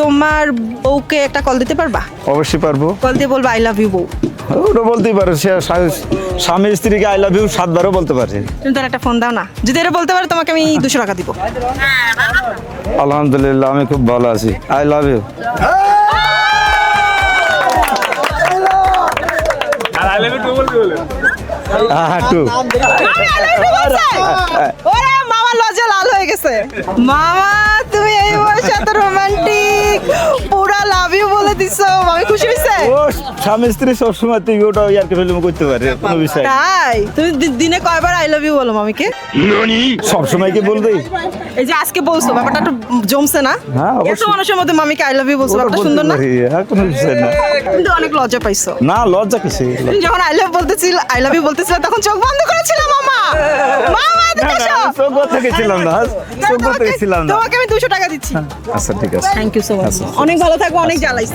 তোমার বউকে একটা কল দিতে পারবা? অবশ্যই পারবো। কল দিয়ে বলবা আই লাভ ইউ বউ। ওটা বলতেই পারে, সে স্বামী স্ত্রীকে আই লাভ ইউ 7 বারও বলতে পারে। তুমি তার একটা ফোন দাও না, যদি এটা বলতে পারো তোমাকে আমি 200 টাকা দিব। আলহামদুলিল্লাহ, আমি খুব ভালো আছি। I love you. ওরে মামা লজ্জা লাল হয়ে গেছে। মামা তুমি এই বয়সে এত রোমান্টিক, পুরা লাভ ইউ বলে দিছো, আমি খুশি হইছে। ও স্বামী স্ত্রী সবসময় তুই ওটা আর কি ফিল্ম করতে পারে, কোনো বিষয় না। তাই তুমি দিনে কয়বার আই লাভ ইউ বলো মামিকে? সবসময় কি বলবে? এই যে আজকে বলছো, ব্যাপারটা একটু জমছে না? হ্যাঁ, অবশ্যই। এত মানুষের মধ্যে মামিকে আই লাভ ইউ বলছো, ব্যাপারটা সুন্দর না? হ্যাঁ, কোনো বিষয় না। কিন্তু অনেক লজ্জা পাইছো। না, লজ্জা কিসে? তুমি যখন আই লাভ ইউ বলতেছিল তখন চোখ বন্ধ করেছিল মামা। মামা এদিকে আসো। চোখ বন্ধ গেছিলাম না, চোখ বন্ধ গেছিলাম না। তোমাকে আমি 200 টাকা দিচ্ছি। আচ্ছা ঠিক আছে। Thank you so much. অনেক ভালো থাকবো, অনেক জ্বালাইছি।